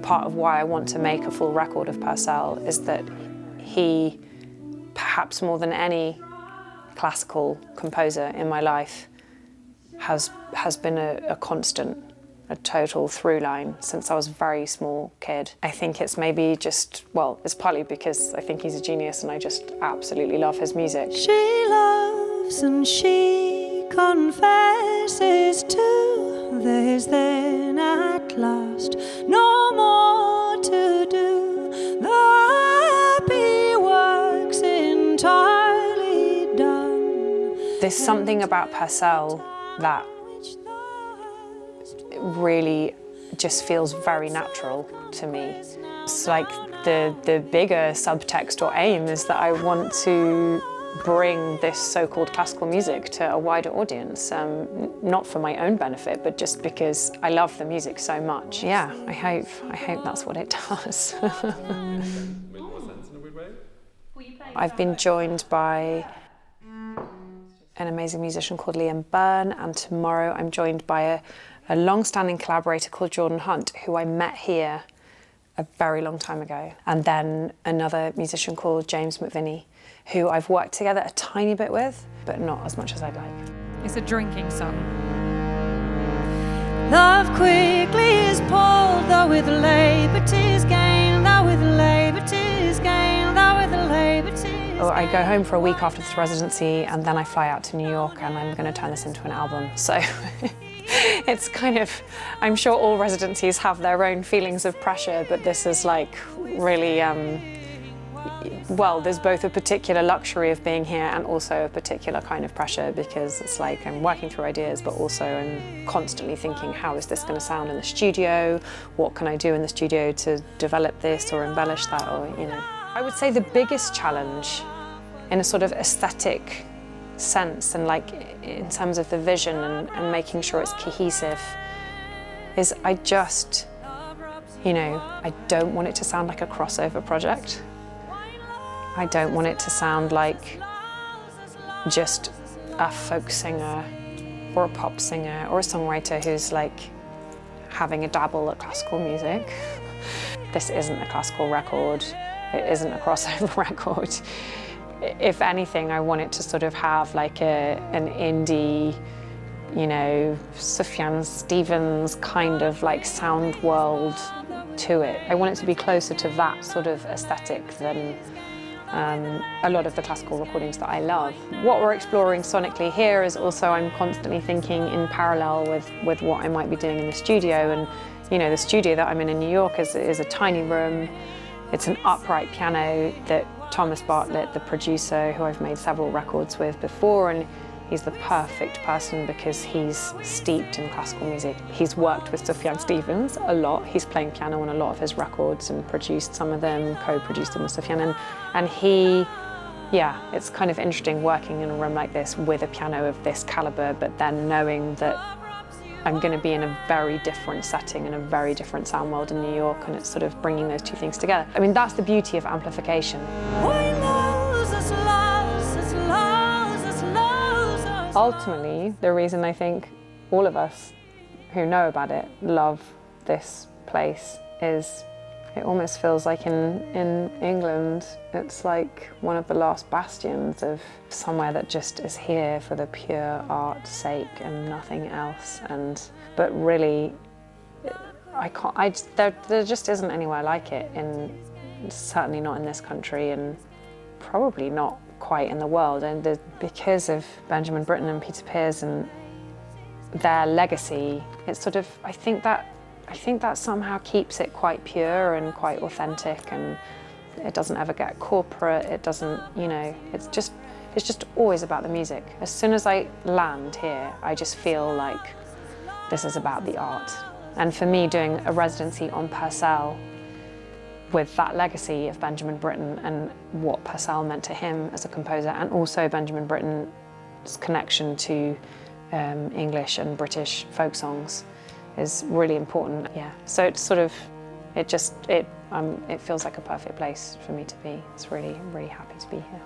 part of why I want to make a full record of Purcell is that he, perhaps more than any classical composer in my life, has been a constant, a total through line since I was a very small kid. I think it's maybe just, well, it's partly because I think he's a genius and I just absolutely love his music. She loves and she confesses too. There's then at last no more to do. The happy work's entirely done. There's something about Purcell that really just feels very natural to me. It's like the bigger subtext or aim is that I want to bring this so-called classical music to a wider audience, not for my own benefit, but just because I love the music so much. Yeah, I hope that's what it does. I've been joined by an amazing musician called Liam Byrne, and tomorrow I'm joined by a long-standing collaborator called Jordan Hunt, who I met here a very long time ago. And then another musician called James McVinnie, who I've worked together a tiny bit with, but not as much as I'd like. It's a drinking song. Love quickly is pulled, though with labour 'tis gain, though with labour 'tis gain, though with labour 'tis gain. I go home for a week after this residency, and then I fly out to New York, and I'm going to turn this into an album. So it's kind of, I'm sure all residencies have their own feelings of pressure, but this is like really, well, there's both a particular luxury of being here and also a particular kind of pressure, because it's like I'm working through ideas, but also I'm constantly thinking, how is this going to sound in the studio? What can I do in the studio to develop this or embellish that, or, you know. I would say the biggest challenge in a sort of aesthetic sense and like in terms of the vision and making sure it's cohesive is I just, you know, I don't want it to sound like a crossover project. I don't want it to sound like just a folk singer or a pop singer or a songwriter who's like having a dabble at classical music. This isn't a classical record. It isn't a crossover record. If anything, I want it to sort of have like an indie, you know, Sufjan Stevens kind of like sound world to it. I want it to be closer to that sort of aesthetic than a lot of the classical recordings that I love. What we're exploring sonically here is also I'm constantly thinking in parallel with what I might be doing in the studio. And you know, the studio that I'm in New York is a tiny room. It's an upright piano that Thomas Bartlett, the producer, who I've made several records with before, and he's the perfect person because he's steeped in classical music. He's worked with Sufjan Stevens a lot. He's playing piano on a lot of his records and produced some of them, co-produced them with Sufjan. And he, yeah, it's kind of interesting working in a room like this with a piano of this caliber, but then knowing that I'm going to be in a very different setting and a very different sound world in New York, and it's sort of bringing those two things together. I mean, that's the beauty of amplification. Ultimately, the reason I think all of us who know about it love this place is it almost feels like in England, it's like one of the last bastions of somewhere that just is here for the pure art's sake and nothing else. But really, there just isn't anywhere like it, certainly not in this country, and probably not quite in the world. And because of Benjamin Britten and Peter Pears and their legacy, it's sort of, I think that somehow keeps it quite pure and quite authentic, and it doesn't ever get corporate. It doesn't, you know, it's just always about the music. As soon as I land here, I just feel like this is about the art. And for me, doing a residency on Purcell with that legacy of Benjamin Britten and what Purcell meant to him as a composer, and also Benjamin Britten's connection to English and British folk songs, is really important. Yeah. So it's sort of, it feels like a perfect place for me to be. It's really, really happy to be here.